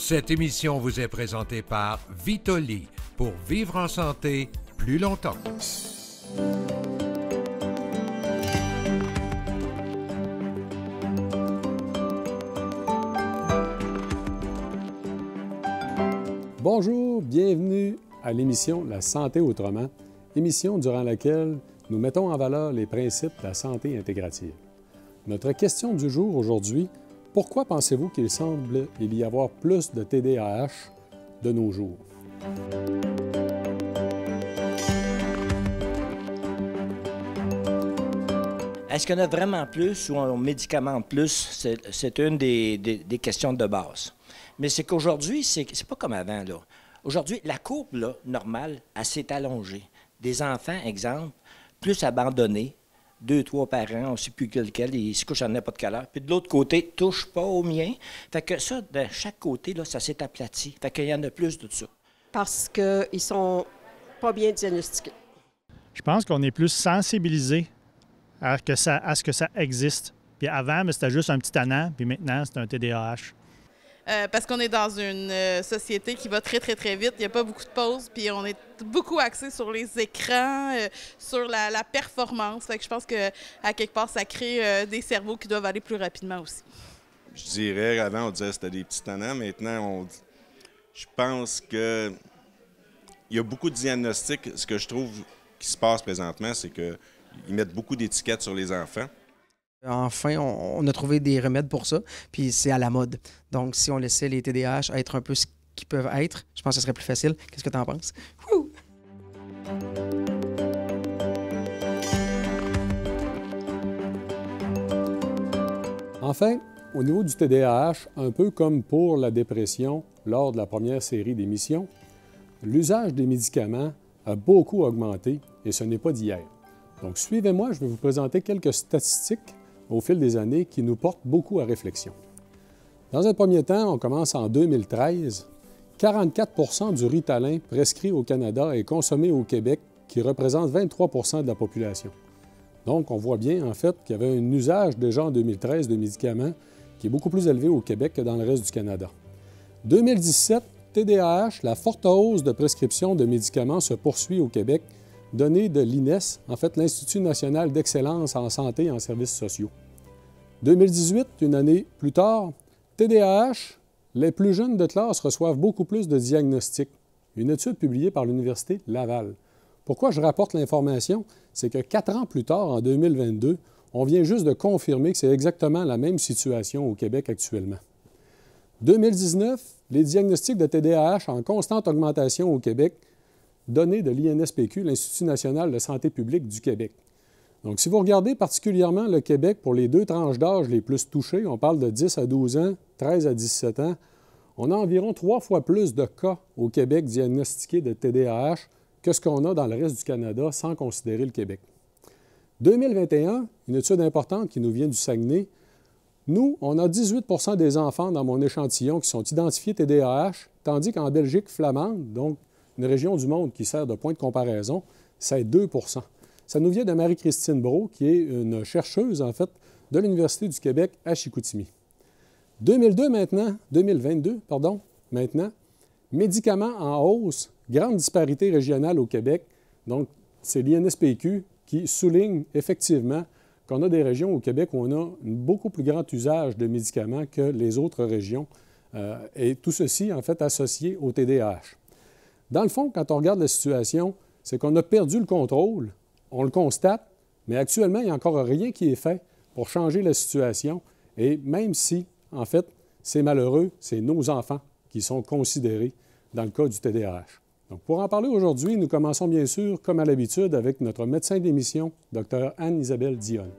Cette émission vous est présentée par Vitoli, pour vivre en santé plus longtemps. Bonjour, bienvenue à l'émission La santé autrement, émission durant laquelle nous mettons en valeur les principes de la santé intégrative. Notre question du jour aujourd'hui: pourquoi pensez-vous qu'il semble y avoir plus de TDAH de nos jours? Est-ce qu'il y en a vraiment plus ou un médicament plus? C'est une des questions de base. Mais c'est qu'aujourd'hui, c'est pas comme avant, là. Aujourd'hui, la courbe là, normale, elle s'est allongée. Des enfants, exemple, plus abandonnés, 2-3 parents, on ne sait plus lequel, ils se couchent à n'importe quelle heure. Puis de l'autre côté, touche pas au mien. Fait que ça, de chaque côté, là, ça s'est aplati. Fait qu'il y en a plus de ça. Parce qu'ils sont pas bien diagnostiqués. Je pense qu'on est plus sensibilisé à ce que ça existe. Puis avant, c'était juste un petit tannant, puis maintenant, c'est un TDAH. Parce qu'on est dans une société qui va très, très, très vite. Il n'y a pas beaucoup de pauses, puis on est beaucoup axé sur les écrans, sur la performance. Fait que je pense qu'à quelque part, ça crée des cerveaux qui doivent aller plus rapidement aussi. Je dirais, avant, on disait que c'était des petits tannants. Maintenant, je pense qu'il y a beaucoup de diagnostics. Ce que je trouve qui se passe présentement, c'est qu'ils mettent beaucoup d'étiquettes sur les enfants. Enfin, on a trouvé des remèdes pour ça, puis c'est à la mode. Donc, si on laissait les TDAH être un peu ce qu'ils peuvent être, je pense que ce serait plus facile. Qu'est-ce que tu en penses? Wouh! Enfin, au niveau du TDAH, un peu comme pour la dépression lors de la première série d'émissions, l'usage des médicaments a beaucoup augmenté et ce n'est pas d'hier. Donc, suivez-moi, je vais vous présenter quelques statistiques au fil des années qui nous portent beaucoup à réflexion. Dans un premier temps, on commence en 2013. 44 du Ritalin prescrit au Canada est consommé au Québec, qui représente 23 de la population. Donc, on voit bien, en fait, qu'il y avait un usage déjà en 2013 de médicaments qui est beaucoup plus élevé au Québec que dans le reste du Canada. 2017, TDAH, la forte hausse de prescription de médicaments se poursuit au Québec, données de l'INES, en fait l'Institut national d'excellence en santé et en services sociaux. 2018, une année plus tard, TDAH, les plus jeunes de classe reçoivent beaucoup plus de diagnostics. Une étude publiée par l'Université Laval. Pourquoi je rapporte l'information? C'est que 4 ans plus tard, en 2022, on vient juste de confirmer que c'est exactement la même situation au Québec actuellement. 2019, les diagnostics de TDAH en constante augmentation au Québec, données de l'INSPQ, l'Institut national de santé publique du Québec. Donc, si vous regardez particulièrement le Québec pour les 2 tranches d'âge les plus touchées, on parle de 10 à 12 ans, 13 à 17 ans, on a environ 3 fois plus de cas au Québec diagnostiqués de TDAH que ce qu'on a dans le reste du Canada sans considérer le Québec. 2021, une étude importante qui nous vient du Saguenay, nous, on a 18 des enfants dans mon échantillon qui sont identifiés TDAH, tandis qu'en Belgique flamande, donc une région du monde qui sert de point de comparaison, c'est 2 Ça nous vient de Marie-Christine Brault, qui est une chercheuse, en fait, de l'Université du Québec à Chicoutimi. 2022 maintenant, médicaments en hausse, grande disparité régionale au Québec. Donc, c'est l'INSPQ qui souligne effectivement qu'on a des régions au Québec où on a un beaucoup plus grand usage de médicaments que les autres régions, et tout ceci, en fait, associé au TDAH. Dans le fond, quand on regarde la situation, c'est qu'on a perdu le contrôle, on le constate, mais actuellement, il n'y a encore rien qui est fait pour changer la situation. Et même si, en fait, c'est malheureux, c'est nos enfants qui sont considérés dans le cas du TDAH. Donc, pour en parler aujourd'hui, nous commençons bien sûr, comme à l'habitude, avec notre médecin d'émission, Dr Anne-Isabelle Dionne.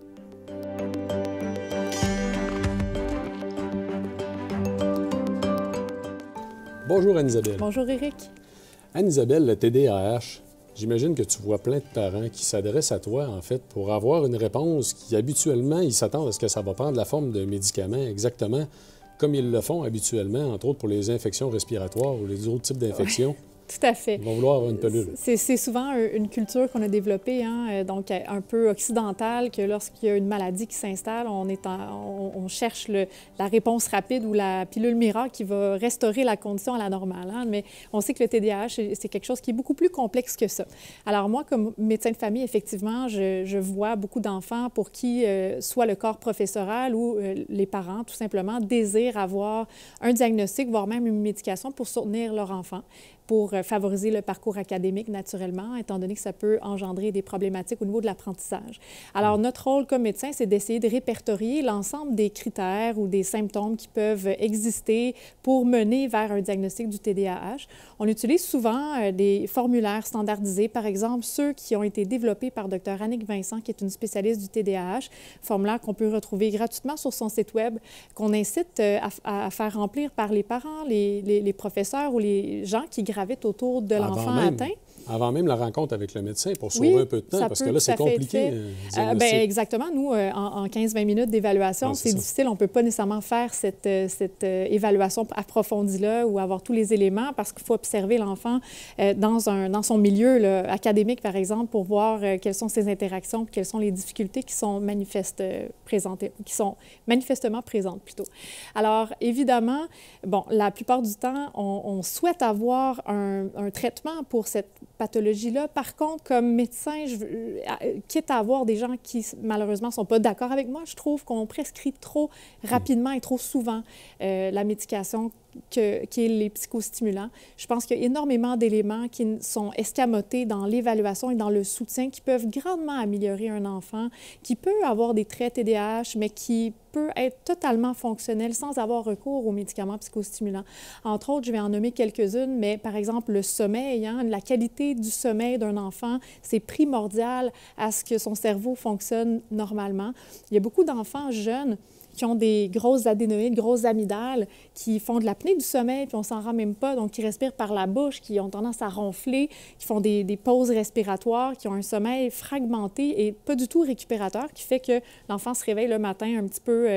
Bonjour Anne-Isabelle. Bonjour Éric. Anne-Isabelle, le TDAH, j'imagine que tu vois plein de parents qui s'adressent à toi, en fait, pour avoir une réponse qui, habituellement, ils s'attendent à ce que ça va prendre la forme de médicaments, exactement comme ils le font habituellement, entre autres pour les infections respiratoires ou les autres types d'infections. Tout à fait. Ils vont vouloir avoir une pelule. C'est souvent une culture qu'on a développée, hein, donc un peu occidentale, que lorsqu'il y a une maladie qui s'installe, on cherche la réponse rapide ou la pilule miracle qui va restaurer la condition à la normale. Hein. Mais on sait que le TDAH, c'est quelque chose qui est beaucoup plus complexe que ça. Alors moi, comme médecin de famille, effectivement, je vois beaucoup d'enfants pour qui soit le corps professoral ou les parents, tout simplement, désirent avoir un diagnostic, voire même une médication pour soutenir leur enfant, pour favoriser le parcours académique naturellement, étant donné que ça peut engendrer des problématiques au niveau de l'apprentissage. Alors, notre rôle comme médecin, c'est d'essayer de répertorier l'ensemble des critères ou des symptômes qui peuvent exister pour mener vers un diagnostic du TDAH. On utilise souvent des formulaires standardisés, par exemple ceux qui ont été développés par Dr. Annick Vincent, qui est une spécialiste du TDAH, formulaire qu'on peut retrouver gratuitement sur son site Web, qu'on incite à faire remplir par les parents, les professeurs ou les gens qui gravitent autour de l'enfant atteint. Avant même la rencontre avec le médecin pour sauver un peu de temps, parce que là, c'est compliqué. Bien, exactement. Nous, en 15-20 minutes d'évaluation, c'est difficile. On ne peut pas nécessairement faire cette évaluation approfondie-là ou avoir tous les éléments parce qu'il faut observer l'enfant dans son milieu là, académique, par exemple, pour voir quelles sont ses interactions, quelles sont les difficultés qui sont manifestement présentes plutôt. Alors, évidemment, bon, la plupart du temps, on souhaite avoir un traitement pour cette pathologie-là. Par contre, comme médecin, quitte à avoir des gens qui, malheureusement, ne sont pas d'accord avec moi, je trouve qu'on prescrit trop rapidement et trop souvent la médication qui est les psychostimulants. Je pense qu'il y a énormément d'éléments qui sont escamotés dans l'évaluation et dans le soutien qui peuvent grandement améliorer un enfant qui peut avoir des traits TDAH, mais qui peut être totalement fonctionnel sans avoir recours aux médicaments psychostimulants. Entre autres, je vais en nommer quelques-unes, mais par exemple, le sommeil, hein, la qualité du sommeil d'un enfant, c'est primordial à ce que son cerveau fonctionne normalement. Il y a beaucoup d'enfants jeunes qui ont des grosses adénoïdes, grosses amygdales, qui font de l'apnée du sommeil, puis on s'en rend même pas, donc qui respirent par la bouche, qui ont tendance à ronfler, qui font des pauses respiratoires, qui ont un sommeil fragmenté et pas du tout récupérateur, qui fait que l'enfant se réveille le matin un petit peu,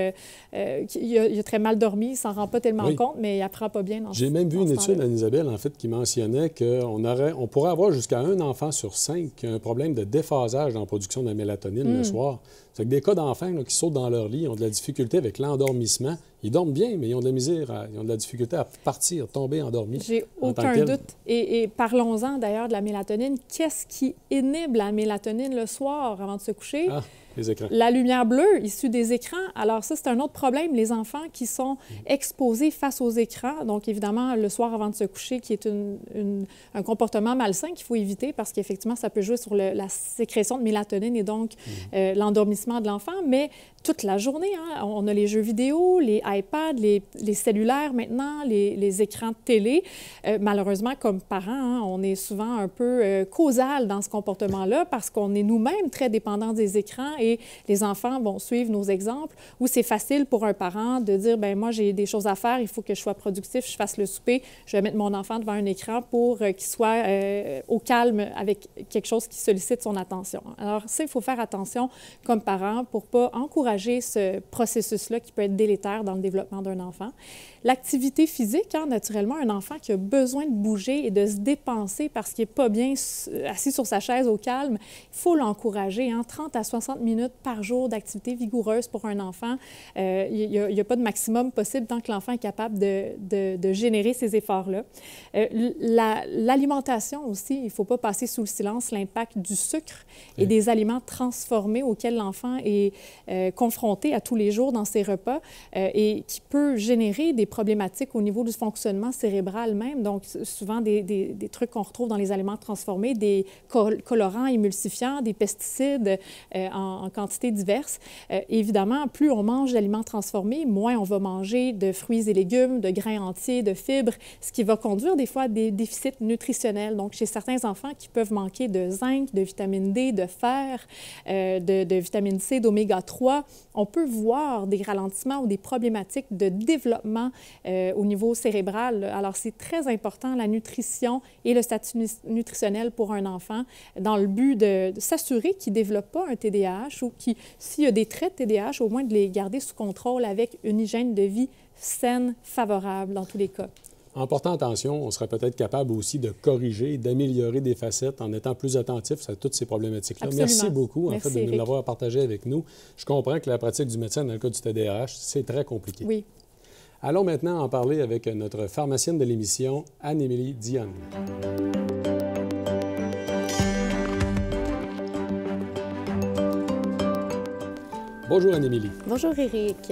il a très mal dormi, il ne s'en rend pas tellement compte, mais il n'apprend pas bien. J'ai même vu une étude, Anne-Isabelle, en fait, qui mentionnait qu'on pourrait avoir jusqu'à un enfant sur 5 qui a un problème de déphasage dans la production de la mélatonine le soir. C'est que des cas d'enfants qui sautent dans leur lit, ont de la difficulté avec l'endormissement. Ils dorment bien, mais ils ont de la misère, ils ont de la difficulté à partir, tomber endormis. J'ai aucun doute. Et parlons-en d'ailleurs de la mélatonine. Qu'est-ce qui inhibe la mélatonine le soir avant de se coucher? Les écrans. La lumière bleue issue des écrans. Alors ça, c'est un autre problème. Les enfants qui sont exposés face aux écrans, donc évidemment le soir avant de se coucher, qui est un comportement malsain qu'il faut éviter parce qu'effectivement, ça peut jouer sur la sécrétion de mélatonine et donc l'endormissement de l'enfant. Mais toute la journée, hein, on a les jeux vidéo, les iPads, les cellulaires maintenant, les écrans de télé. Malheureusement, comme parents, hein, on est souvent un peu causal dans ce comportement-là parce qu'on est nous-mêmes très dépendants des écrans et les enfants vont suivre nos exemples où c'est facile pour un parent de dire, bien moi, j'ai des choses à faire, il faut que je sois productif, je fasse le souper, je vais mettre mon enfant devant un écran pour qu'il soit au calme avec quelque chose qui sollicite son attention. Alors ça, il faut faire attention comme parent pour ne pas encourager ce processus-là qui peut être délétère dans le développement d'un enfant. L'activité physique, hein, naturellement, un enfant qui a besoin de bouger et de se dépenser parce qu'il n'est pas bien assis sur sa chaise au calme, il faut l'encourager. Hein, 30 à 60 minutes par jour d'activité vigoureuse pour un enfant. Il n'y a pas de maximum possible tant que l'enfant est capable de générer ces efforts-là. L'alimentation aussi, il ne faut pas passer sous le silence l'impact du sucre et des aliments transformés auxquels l'enfant est confronté à tous les jours dans ses repas et qui peut générer des problématiques au niveau du fonctionnement cérébral même. Donc, souvent des trucs qu'on retrouve dans les aliments transformés, des colorants, émulsifiants, des pesticides en quantité diverses. Évidemment, plus on mange d'aliments transformés, moins on va manger de fruits et légumes, de grains entiers, de fibres, ce qui va conduire des fois à des déficits nutritionnels. Donc, chez certains enfants qui peuvent manquer de zinc, de vitamine D, de fer, de vitamine C, d'oméga 3, on peut voir des ralentissements ou des problématiques de développement au niveau cérébral. Alors, c'est très important, la nutrition et le statut nutritionnel pour un enfant, dans le but de s'assurer qu'il ne développe pas un TDAH ou s'il y a des traits de TDAH, au moins de les garder sous contrôle avec une hygiène de vie saine, favorable dans tous les cas. En portant attention, on serait peut-être capable aussi de corriger, d'améliorer des facettes en étant plus attentif à toutes ces problématiques-là. Absolument. Merci beaucoup, Merci, de nous Éric. l'avoir partagé avec nous. Je comprends que la pratique du médecin dans le cas du TDAH, c'est très compliqué. Oui. Allons maintenant en parler avec notre pharmacienne de l'émission, Anne-Émilie Dionne. Bonjour Anne-Émilie. Bonjour Éric.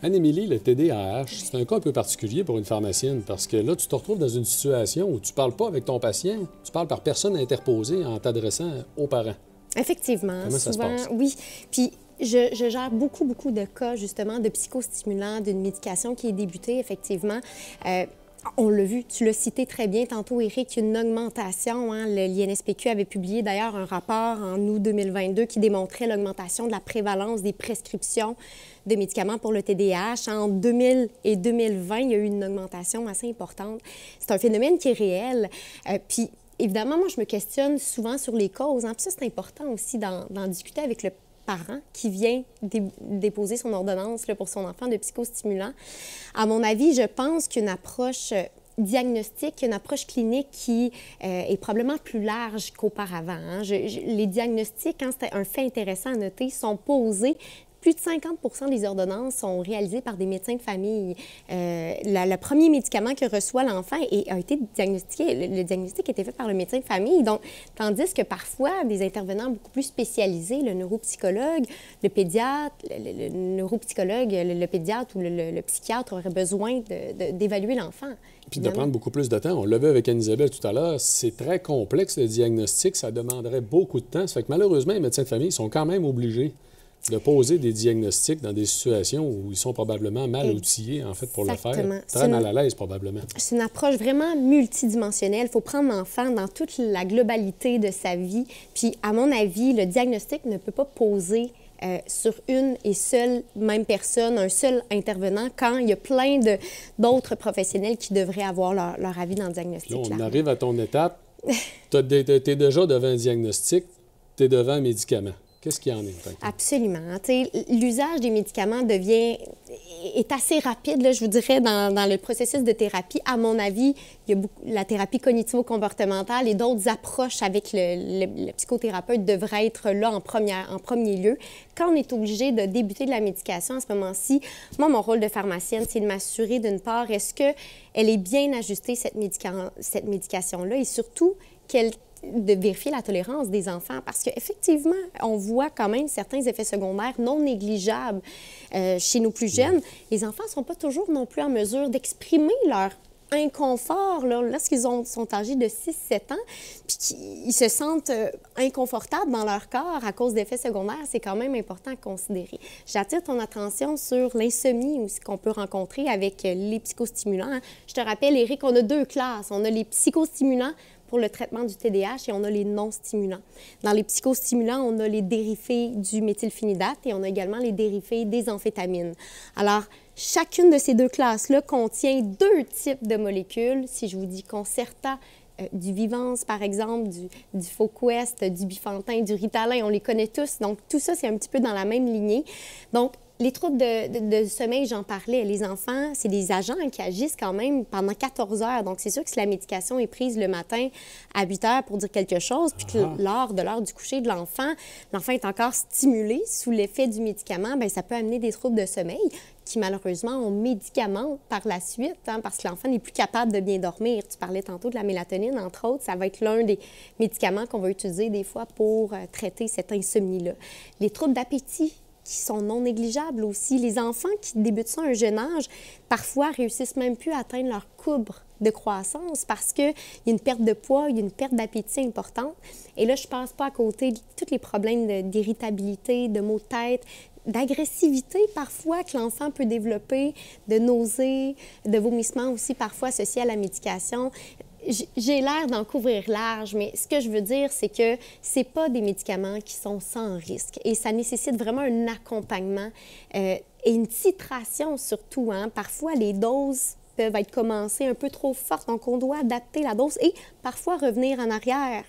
Anne-Émilie, le TDAH, c'est un cas un peu particulier pour une pharmacienne parce que là, tu te retrouves dans une situation où tu ne parles pas avec ton patient, tu parles par personne interposée en t'adressant aux parents. Effectivement. Comment ça se passe? Oui. Puis je gère beaucoup de cas, justement, de psychostimulants, d'une médication qui est débutée, effectivement. On l'a vu, tu l'as cité très bien tantôt, Éric, une augmentation. L'INSPQ avait publié d'ailleurs un rapport en août 2022 qui démontrait l'augmentation de la prévalence des prescriptions de médicaments pour le TDAH. En 2000 et 2020, il y a eu une augmentation assez importante. C'est un phénomène qui est réel. Puis, évidemment, moi, je me questionne souvent sur les causes. Puis ça, c'est important aussi d'en discuter avec le parent qui vient déposer son ordonnance là, pour son enfant de psychostimulant. À mon avis, je pense qu'une approche diagnostique, une approche clinique qui est probablement plus large qu'auparavant. Les diagnostics, c'est un fait intéressant à noter, sont posés. Plus de 50 des ordonnances sont réalisées par des médecins de famille. Le premier médicament que reçoit l'enfant a été diagnostiqué. Le diagnostic a été fait par le médecin de famille. Donc, tandis que parfois, des intervenants beaucoup plus spécialisés, le neuropsychologue, le pédiatre, le neuropsychologue, le pédiatre ou le psychiatre auraient besoin d'évaluer l'enfant. Puis de prendre beaucoup plus de temps. On l'a vu avec Anne-Isabelle tout à l'heure, c'est très complexe le diagnostic, ça demanderait beaucoup de temps. Ça fait que malheureusement, les médecins de famille sont quand même obligés de poser des diagnostics dans des situations où ils sont probablement mal outillés, en fait, pour le faire. Très mal à l'aise, probablement. C'est une approche vraiment multidimensionnelle. Il faut prendre l'enfant dans toute la globalité de sa vie. Puis, à mon avis, le diagnostic ne peut pas poser sur une et seule même personne, un seul intervenant, quand il y a plein d'autres professionnels qui devraient avoir leur avis dans le diagnostic. Là, on arrive à ton étape. Tu es déjà devant un diagnostic, tu es devant un médicament. Qu'est-ce qu'il y en est? Absolument. L'usage des médicaments est assez rapide, là, je vous dirais, dans le processus de thérapie. À mon avis, il y a la thérapie cognitivo-comportementale et d'autres approches avec le psychothérapeute devraient être là en premier lieu. Quand on est obligé de débuter de la médication à ce moment-ci, moi, mon rôle de pharmacienne, c'est de m'assurer, d'une part, est-ce qu'elle est bien ajustée, cette médication-là, et surtout, de vérifier la tolérance des enfants parce qu'effectivement, on voit quand même certains effets secondaires non négligeables chez nos plus jeunes. Les enfants ne sont pas toujours non plus en mesure d'exprimer leur inconfort lorsqu'ils sont âgés de 6-7 ans, puis qu'ils se sentent inconfortables dans leur corps à cause d'effets secondaires, c'est quand même important à considérer. J'attire ton attention sur l'insomnie aussi qu'on peut rencontrer avec les psychostimulants. Je te rappelle, Éric, on a 2 classes. On a les psychostimulants pour le traitement du TDAH et on a les non-stimulants. Dans les psychostimulants, on a les dérivés du méthylphénidate et on a également les dérivés des amphétamines. Alors, chacune de ces 2 classes-là contient 2 types de molécules. Si je vous dis Concerta, du Vivance, par exemple, du Foquest, du Bifantin, du Ritalin, on les connaît tous. Donc, tout ça, c'est un petit peu dans la même lignée. Donc, les troubles de sommeil, j'en parlais. Les enfants, c'est des agents qui agissent quand même pendant 14 heures. Donc, c'est sûr que si la médication est prise le matin à 8 heures pour dire quelque chose, puis que lors de l'heure du coucher de l'enfant est encore stimulé sous l'effet du médicament, bien, ça peut amener des troubles de sommeil qui, malheureusement, ont médicament par la suite, parce que l'enfant n'est plus capable de bien dormir. Tu parlais tantôt de la mélatonine, entre autres. Ça va être l'un des médicaments qu'on va utiliser des fois pour traiter cette insomnie-là. Les troubles d'appétit, qui sont non négligeables aussi. Les enfants qui débutent ça à un jeune âge, parfois réussissent même plus à atteindre leur courbe de croissance parce qu'il y a une perte de poids, il y a une perte d'appétit importante. Et là, je ne passe pas à côté de tous les problèmes d'irritabilité, de maux de tête, d'agressivité parfois que l'enfant peut développer, de nausées, de vomissements aussi parfois associés à la médication. J'ai l'air d'en couvrir large, mais ce que je veux dire, c'est que ce pas des médicaments qui sont sans risque. Et ça nécessite vraiment un accompagnement et une titration surtout. Parfois, les doses peuvent être commencées un peu trop fortes, donc on doit adapter la dose et parfois revenir en arrière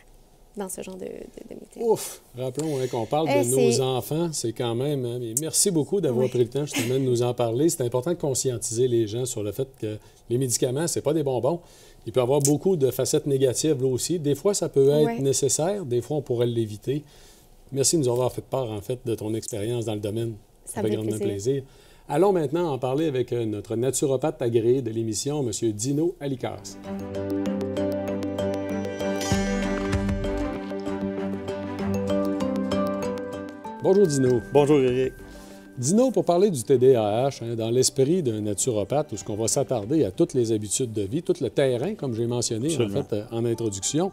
dans ce genre de métier. Ouf! Rappelons qu'on parle de nos enfants, c'est quand même... Hein, mais merci beaucoup d'avoir pris le temps justement de nous en parler. C'est important de conscientiser les gens sur le fait que les médicaments, c'est pas des bonbons. Il peut y avoir beaucoup de facettes négatives là aussi. Des fois, ça peut être nécessaire. Des fois, on pourrait l'éviter. Merci de nous avoir fait part, en fait, de ton expérience dans le domaine. Ça fait grandement plaisir. Allons maintenant en parler avec notre naturopathe agréé de l'émission, M. Dino Alicas. Bonjour Dino. Bonjour Eric. Dino, pour parler du TDAH, dans l'esprit d'un naturopathe, où ce qu'on va s'attarder à toutes les habitudes de vie, tout le terrain, comme j'ai mentionné en introduction,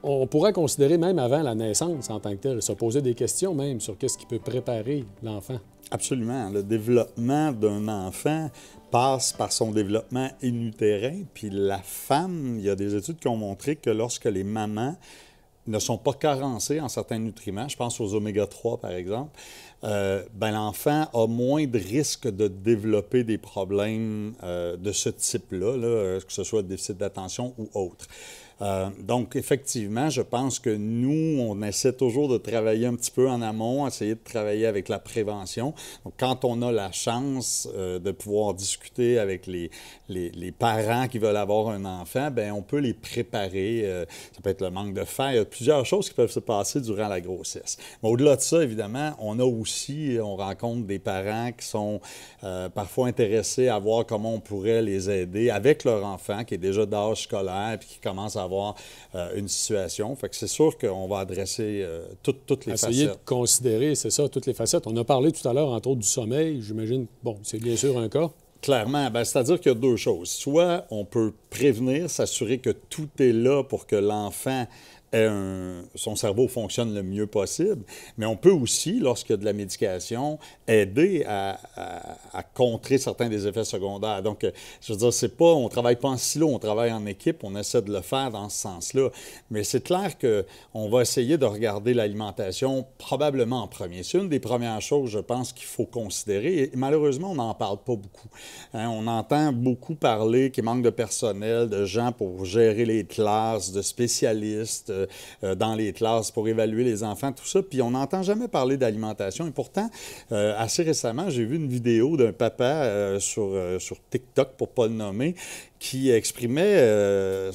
on pourrait considérer même avant la naissance en tant que tel, se poser des questions même sur qu'est-ce qui peut préparer l'enfant. Absolument. Le développement d'un enfant passe par son développement in-utérin. Puis la femme, il y a des études qui ont montré que lorsque les mamans ne sont pas carencées en certains nutriments, je pense aux oméga-3 par exemple, l'enfant a moins de risques de développer des problèmes de ce type-là, que ce soit déficit d'attention ou autre. Donc, effectivement, je pense que nous, on essaie toujours de travailler un petit peu en amont, essayer de travailler avec la prévention. Donc, quand on a la chance de pouvoir discuter avec les parents qui veulent avoir un enfant, bien, on peut les préparer. Ça peut être le manque de fer. Il y a plusieurs choses qui peuvent se passer durant la grossesse. Mais au-delà de ça, évidemment, on rencontre des parents qui sont parfois intéressés à voir comment on pourrait les aider avec leur enfant qui est déjà d'âge scolaire et qui commence à avoir une situation. Fait que c'est sûr qu'on va adresser toutes les facettes. Essayer de considérer, c'est ça, toutes les facettes. On a parlé tout à l'heure, entre autres, du sommeil. J'imagine, bon, c'est bien sûr un cas. Clairement, c'est-à-dire qu'il y a deux choses. Soit on peut prévenir, s'assurer que tout est là pour que l'enfant son cerveau fonctionne le mieux possible, mais on peut aussi, lorsqu'il y a de la médication, aider à contrer certains des effets secondaires. Donc, je veux dire, on ne travaille pas en silo, on travaille en équipe, on essaie de le faire dans ce sens-là. Mais c'est clair qu'on va essayer de regarder l'alimentation probablement en premier. C'est une des premières choses, je pense, qu'il faut considérer. Et malheureusement, on n'en parle pas beaucoup. On entend beaucoup parler qu'il manque de personnel, de gens pour gérer les classes, de spécialistes dans les classes pour évaluer les enfants, tout ça. Puis on n'entend jamais parler d'alimentation. Et pourtant, assez récemment, j'ai vu une vidéo d'un papa sur TikTok, pour ne pas le nommer, qui exprimait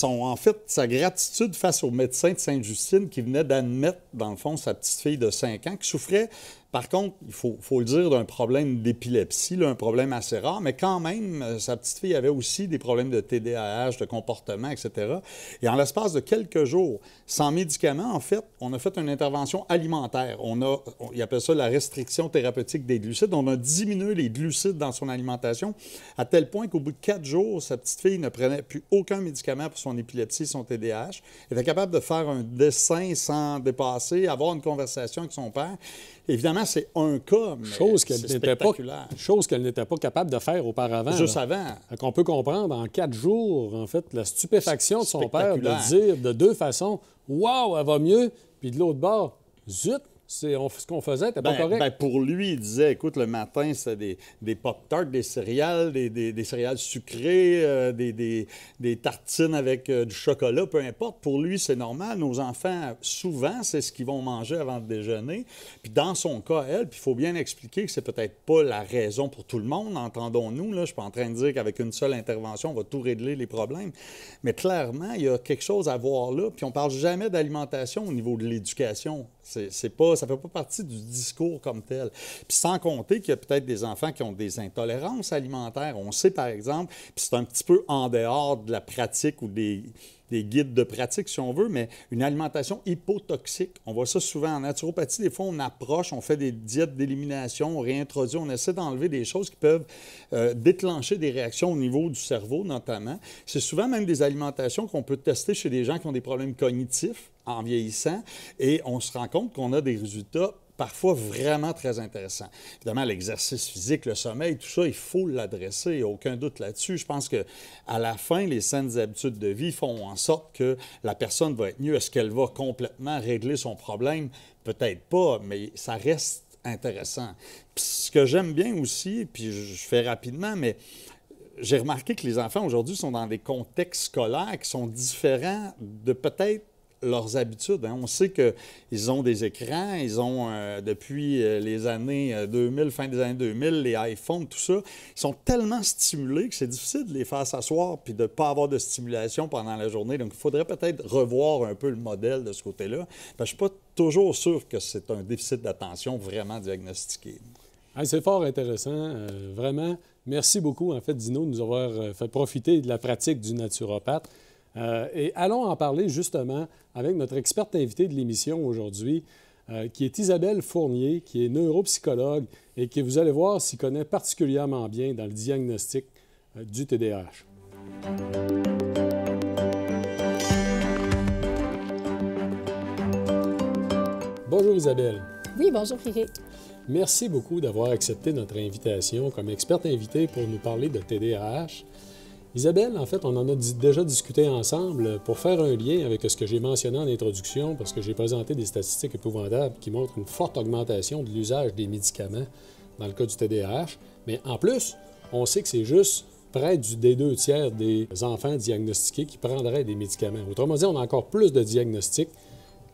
en fait, sa gratitude face au médecin de Sainte-Justine qui venait d'admettre, dans le fond, sa petite fille de 5 ans qui souffrait. Par contre, il faut le dire, d'un problème d'épilepsie, un problème assez rare, mais quand même, sa petite fille avait aussi des problèmes de TDAH, de comportement, etc. Et en l'espace de quelques jours, sans médicaments, en fait, on a fait une intervention alimentaire. Il appelle ça la restriction thérapeutique des glucides. On a diminué les glucides dans son alimentation à tel point qu'au bout de 4 jours, sa petite fille ne prenait plus aucun médicament pour son épilepsie, son TDAH. Elle était capable de faire un dessin sans dépasser, avoir une conversation avec son père. Évidemment, c'est un cas, mais c'est spectaculaire. Chose qu'elle n'était pas capable de faire auparavant. Juste avant. On peut comprendre en 4 jours, en fait, la stupéfaction de son père de dire de deux façons « Wow, elle va mieux », puis de l'autre bord « Zut, ce qu'on faisait n'était pas correct. » Pour lui, il disait, écoute, le matin, c'était des Pop-Tarts, des céréales, des céréales sucrées, des tartines avec du chocolat, peu importe. Pour lui, c'est normal. Nos enfants, souvent, c'est ce qu'ils vont manger avant de déjeuner. Puis dans son cas, elle, puis il faut bien expliquer que c'est peut-être pas la raison pour tout le monde, entendons-nous. Là, je suis pas en train de dire qu'avec une seule intervention, on va tout régler les problèmes. Mais clairement, il y a quelque chose à voir là. Puis on parle jamais d'alimentation au niveau de l'éducation. Ça ne fait pas partie du discours comme tel. Puis sans compter qu'il y a peut-être des enfants qui ont des intolérances alimentaires. On sait, par exemple, puis c'est un petit peu en dehors de la pratique ou des guides de pratique, si on veut, mais une alimentation hypotoxique. On voit ça souvent en naturopathie. Des fois, on approche, on fait des diètes d'élimination, on réintroduit, on essaie d'enlever des choses qui peuvent déclencher des réactions au niveau du cerveau, notamment. C'est souvent même des alimentations qu'on peut tester chez des gens qui ont des problèmes cognitifs en vieillissant, et on se rend compte qu'on a des résultats parfois vraiment très intéressants. Évidemment, l'exercice physique, le sommeil, tout ça, il faut l'adresser, il n'y a aucun doute là-dessus. Je pense qu'à la fin, les saines habitudes de vie font en sorte que la personne va être mieux. Est-ce qu'elle va complètement régler son problème? Peut-être pas, mais ça reste intéressant. Puis ce que j'aime bien aussi, puis je fais rapidement, mais j'ai remarqué que les enfants aujourd'hui sont dans des contextes scolaires qui sont différents de peut-être leurs habitudes. Hein. On sait qu'ils ont des écrans, ils ont, depuis les années 2000, fin des années 2000, les iPhones, tout ça, ils sont tellement stimulés que c'est difficile de les faire s'asseoir puis de ne pas avoir de stimulation pendant la journée. Donc, il faudrait peut-être revoir un peu le modèle de ce côté-là. Je ne suis pas toujours sûr que c'est un déficit d'attention vraiment diagnostiqué. C'est fort intéressant, vraiment. Merci beaucoup, en fait, Dino, de nous avoir fait profiter de la pratique du naturopathe. Et allons en parler justement avec notre experte invitée de l'émission aujourd'hui, qui est Isabelle Fournier, qui est neuropsychologue et qui, vous allez voir, s'y connaît particulièrement bien dans le diagnostic du TDAH. Bonjour Isabelle. Oui, bonjour Eric. Merci beaucoup d'avoir accepté notre invitation comme experte invitée pour nous parler de TDAH. Isabelle, en fait, on en a déjà discuté ensemble pour faire un lien avec ce que j'ai mentionné en introduction, parce que j'ai présenté des statistiques épouvantables qui montrent une forte augmentation de l'usage des médicaments dans le cas du TDAH. Mais en plus, on sait que c'est juste près des 2 tiers des enfants diagnostiqués qui prendraient des médicaments. Autrement dit, on a encore plus de diagnostics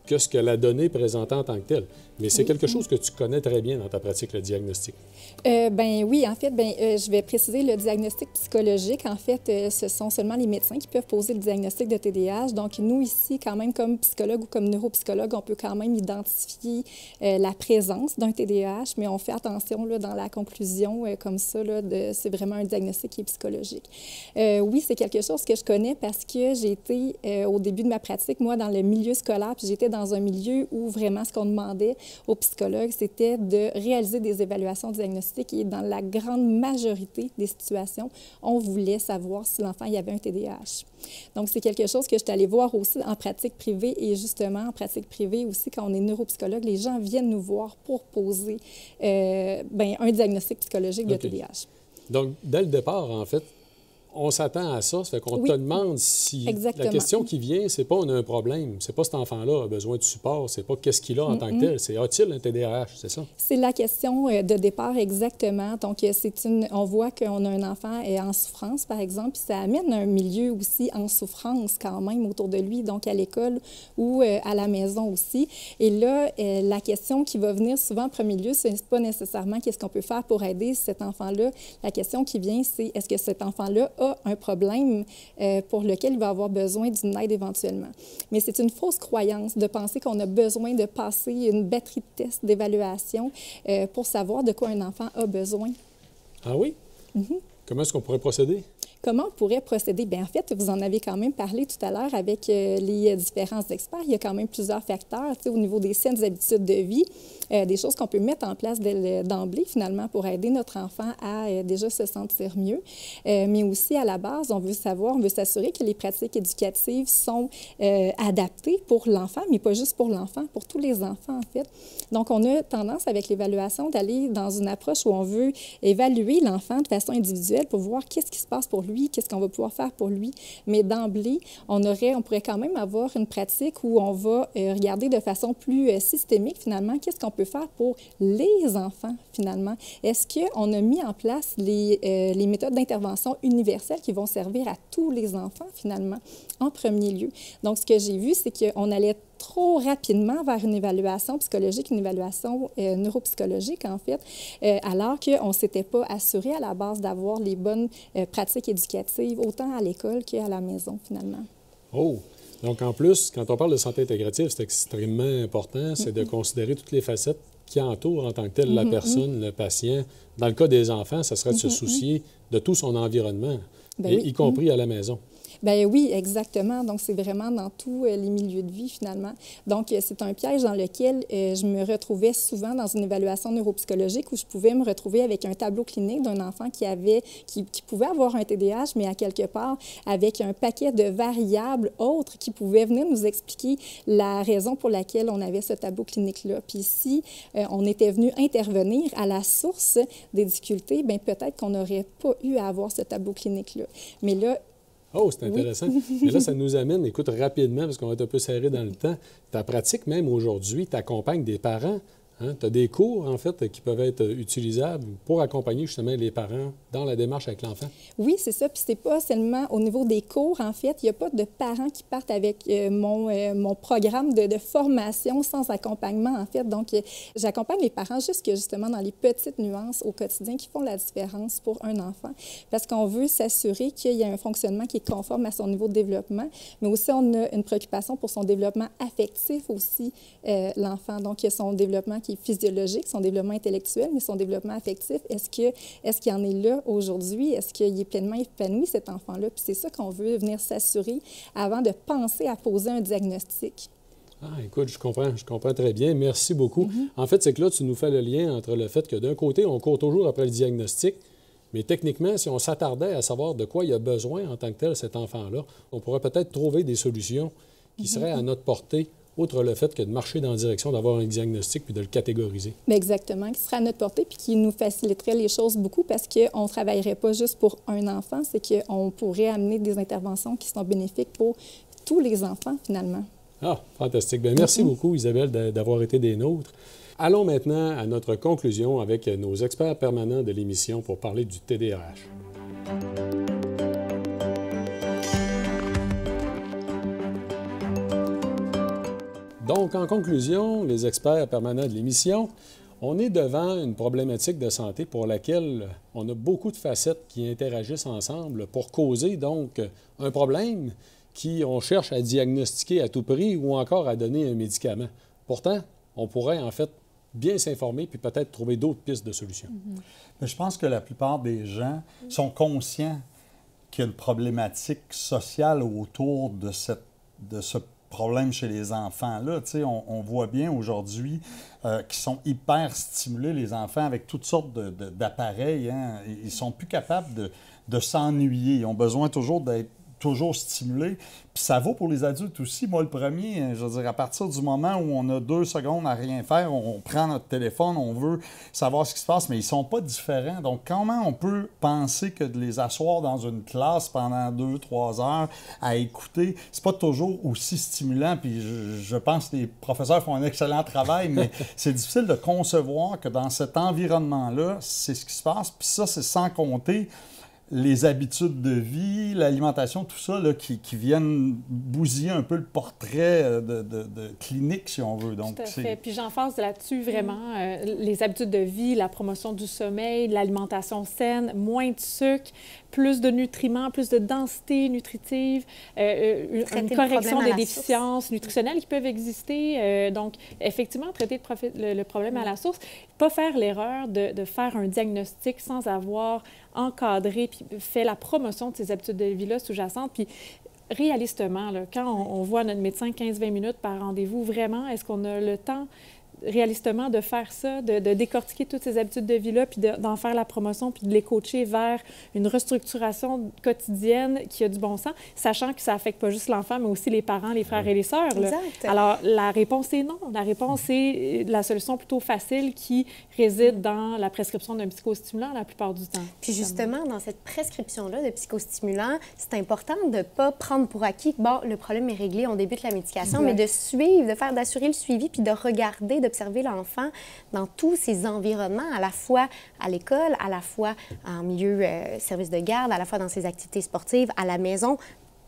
que ce que la donnée présente en tant que telle. Mais c'est quelque chose que tu connais très bien dans ta pratique, le diagnostic. Oui, en fait, je vais préciser le diagnostic psychologique. En fait, ce sont seulement les médecins qui peuvent poser le diagnostic de TDAH. Donc, nous, ici, quand même, comme psychologue ou comme neuropsychologue, on peut quand même identifier la présence d'un TDAH, mais on fait attention là, dans la conclusion, comme ça, c'est vraiment un diagnostic qui est psychologique. Oui, c'est quelque chose que je connais parce que j'ai été, au début de ma pratique, moi, dans le milieu scolaire, puis j'étais dans un milieu où vraiment ce qu'on demandait aux psychologues, c'était de réaliser des évaluations diagnostiques et dans la grande majorité des situations, on voulait savoir si l'enfant y avait un TDAH. Donc, c'est quelque chose que je suis allée voir aussi en pratique privée et justement, en pratique privée aussi, quand on est neuropsychologue, les gens viennent nous voir pour poser un diagnostic psychologique de TDAH. Donc, dès le départ, en fait, on s'attend à ça. Ça fait qu'on te demande si... Exactement. La question qui vient, c'est pas on a un problème, c'est pas cet enfant-là a besoin de support, c'est pas qu'est-ce qu'il a en tant que tel, c'est a-t-il un TDAH, c'est ça? C'est la question de départ exactement. Donc, on voit qu'on a un enfant en souffrance, par exemple, puis ça amène un milieu aussi en souffrance quand même autour de lui, donc à l'école ou à la maison aussi. Et là, la question qui va venir souvent en premier lieu, c'est pas nécessairement qu'est-ce qu'on peut faire pour aider cet enfant-là. La question qui vient, c'est est-ce que cet enfant-là a un problème pour lequel il va avoir besoin d'une aide éventuellement. Mais c'est une fausse croyance de penser qu'on a besoin de passer une batterie de tests, d'évaluation pour savoir de quoi un enfant a besoin. Ah oui? Comment est-ce qu'on pourrait procéder? Comment on pourrait procéder? Bien, en fait, vous en avez quand même parlé tout à l'heure avec les différents experts. Il y a quand même plusieurs facteurs au niveau des saines habitudes de vie, des choses qu'on peut mettre en place d'emblée, finalement, pour aider notre enfant à déjà se sentir mieux. Mais aussi, à la base, on veut s'assurer que les pratiques éducatives sont adaptées pour l'enfant, mais pas juste pour l'enfant, pour tous les enfants, en fait. Donc, on a tendance, avec l'évaluation, d'aller dans une approche où on veut évaluer l'enfant de façon individuelle pour voir qu'est-ce qui se passe pour lui, qu'est-ce qu'on va pouvoir faire pour lui. Mais d'emblée, on pourrait quand même avoir une pratique où on va regarder de façon plus systémique, finalement, qu'est-ce qu'on peut faire pour les enfants, finalement. Est-ce qu'on a mis en place les méthodes d'intervention universelles qui vont servir à tous les enfants, finalement, en premier lieu? Donc, ce que j'ai vu, c'est qu'on allait trop rapidement vers une évaluation psychologique, une évaluation neuropsychologique, en fait, alors qu'on ne s'était pas assuré à la base d'avoir les bonnes pratiques éducatives, autant à l'école qu'à la maison, finalement. Oh! Donc, en plus, quand on parle de santé intégrative, c'est extrêmement important, c'est de considérer toutes les facettes qui entourent en tant que telle la personne, le patient. Dans le cas des enfants, ça serait de se soucier de tout son environnement, y compris à la maison. Bien oui, exactement. Donc, c'est vraiment dans tous les milieux de vie, finalement. Donc, c'est un piège dans lequel je me retrouvais souvent dans une évaluation neuropsychologique où je pouvais me retrouver avec un tableau clinique d'un enfant qui pouvait avoir un TDAH, mais à quelque part avec un paquet de variables autres qui pouvaient venir nous expliquer la raison pour laquelle on avait ce tableau clinique-là. Puis si on était venu intervenir à la source des difficultés, bien peut-être qu'on n'aurait pas eu à avoir ce tableau clinique-là. Mais là, oh, c'est intéressant. Oui. Mais là, ça nous amène, écoute, rapidement, parce qu'on va être un peu serré dans le temps. Ta pratique, même aujourd'hui, t'accompagnes des parents Hein? Tu as des cours, en fait, qui peuvent être utilisables pour accompagner justement les parents dans la démarche avec l'enfant. Oui, c'est ça. Puis c'est pas seulement au niveau des cours, en fait. Il n'y a pas de parents qui partent avec mon programme de formation sans accompagnement, en fait. Donc, j'accompagne les parents justement dans les petites nuances au quotidien qui font la différence pour un enfant. Parce qu'on veut s'assurer qu'il y a un fonctionnement qui est conforme à son niveau de développement, mais aussi on a une préoccupation pour son développement affectif aussi, l'enfant. Donc, il y a son développement qui est physiologique, son développement intellectuel, mais son développement affectif, est-ce qu'il en est là aujourd'hui? Est-ce qu'il est pleinement épanoui, cet enfant-là? Puis c'est ça qu'on veut venir s'assurer avant de penser à poser un diagnostic. Ah, écoute, je comprends très bien. Merci beaucoup. En fait, c'est que là, tu nous fais le lien entre le fait que d'un côté, on court toujours après le diagnostic, mais techniquement, si on s'attardait à savoir de quoi il a besoin en tant que tel, cet enfant-là, on pourrait peut-être trouver des solutions qui seraient à notre portée, outre le fait que de marcher dans la direction d'avoir un diagnostic puis de le catégoriser. Bien exactement, qui serait à notre portée puis qui nous faciliterait les choses beaucoup parce qu'on ne travaillerait pas juste pour un enfant, c'est qu'on pourrait amener des interventions qui sont bénéfiques pour tous les enfants, finalement. Ah, fantastique. Bien, merci beaucoup, Isabelle, d'avoir été des nôtres. Allons maintenant à notre conclusion avec nos experts permanents de l'émission pour parler du TDAH. Donc, en conclusion, les experts permanents de l'émission, on est devant une problématique de santé pour laquelle on a beaucoup de facettes qui interagissent ensemble pour causer donc un problème qu'on cherche à diagnostiquer à tout prix ou encore à donner un médicament. Pourtant, on pourrait en fait bien s'informer puis peut-être trouver d'autres pistes de solutions. Mais je pense que la plupart des gens sont conscients qu'il y a une problématique sociale autour de ce problème chez les enfants-là. Tu sais, on voit bien aujourd'hui qu'ils sont hyper stimulés, les enfants, avec toutes sortes d'appareils. Hein. Ils ne sont plus capables de s'ennuyer. Ils ont besoin toujours d'être toujours stimulés. Puis ça vaut pour les adultes aussi. Moi, le premier, je veux dire, à partir du moment où on a 2 secondes à rien faire, on prend notre téléphone, on veut savoir ce qui se passe, mais ils ne sont pas différents. Donc, comment on peut penser que de les asseoir dans une classe pendant 2-3 heures à écouter, c'est pas toujours aussi stimulant. Puis je pense que les professeurs font un excellent travail, mais c'est difficile de concevoir que dans cet environnement-là, c'est ce qui se passe. Puis ça, c'est sans compter les habitudes de vie, l'alimentation, tout ça, là, qui viennent bousiller un peu le portrait de clinique, si on veut. Donc, tout à fait. Puis j'emphase là-dessus vraiment les habitudes de vie, la promotion du sommeil, l'alimentation saine, moins de sucre, plus de nutriments, plus de densité nutritive, une correction des déficiences nutritionnelles qui peuvent exister. Donc, effectivement, traiter le problème à la source, pas faire l'erreur de faire un diagnostic sans avoir encadré puis fait la promotion de ces habitudes de vie-là sous-jacentes. Puis, réalistement, là, quand on voit notre médecin 15-20 minutes par rendez-vous, vraiment, est-ce qu'on a le temps réalistement de faire ça, de décortiquer toutes ces habitudes de vie-là, puis d'en faire la promotion, puis de les coacher vers une restructuration quotidienne qui a du bon sens, sachant que ça affecte pas juste l'enfant, mais aussi les parents, les frères et les sœurs. Là. Exact. Alors, la réponse est non. La réponse est la solution plutôt facile qui réside dans la prescription d'un psychostimulant la plupart du temps. Puis justement, dans cette prescription-là de psychostimulant, c'est important de ne pas prendre pour acquis que, bon, le problème est réglé, on débute la médication, mais de suivre, d'assurer le suivi, puis de regarder, d'observer l'enfant dans tous ses environnements, à la fois à l'école, à la fois en milieu service de garde, à la fois dans ses activités sportives, à la maison,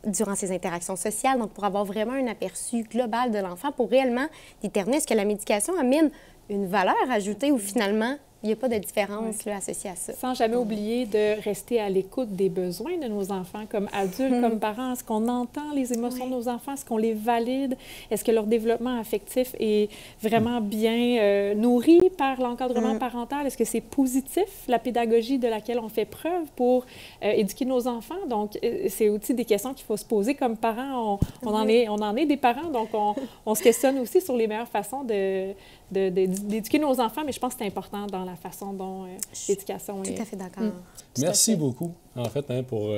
durant ses interactions sociales, donc pour avoir vraiment un aperçu global de l'enfant, pour réellement déterminer est-ce que la médication amène une valeur ajoutée ou finalement il n'y a pas de différence là, associée à ça. Sans jamais oublier de rester à l'écoute des besoins de nos enfants comme adultes, comme parents. Est-ce qu'on entend les émotions de nos enfants? Est-ce qu'on les valide? Est-ce que leur développement affectif est vraiment bien nourri par l'encadrement parental? Est-ce que c'est positif, la pédagogie de laquelle on fait preuve pour éduquer nos enfants? Donc, c'est aussi des questions qu'il faut se poser comme parents. On en est des parents, donc on se questionne aussi sur les meilleures façons d'éduquer nos enfants, mais je pense que c'est important dans la façon dont l'éducation est... Tout à fait d'accord. Merci beaucoup, en fait, pour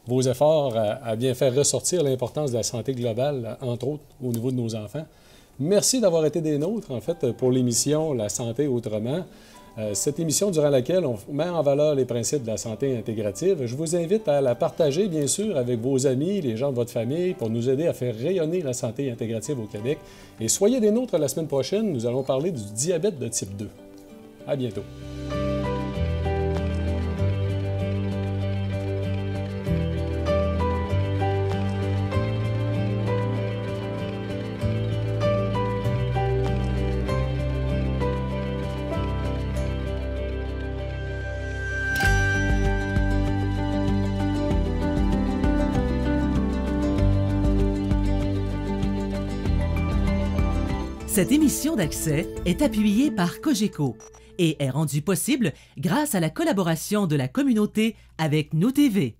vos efforts à bien faire ressortir l'importance de la santé globale, entre autres, au niveau de nos enfants. Merci d'avoir été des nôtres, en fait, pour l'émission La santé autrement. Cette émission durant laquelle on met en valeur les principes de la santé intégrative, je vous invite à la partager, bien sûr, avec vos amis, les gens de votre famille, pour nous aider à faire rayonner la santé intégrative au Québec. Et soyez des nôtres la semaine prochaine, nous allons parler du diabète de type 2. À bientôt. Cette émission d'Accès est appuyée par Cogeco et est rendue possible grâce à la collaboration de la communauté avec Nous TV.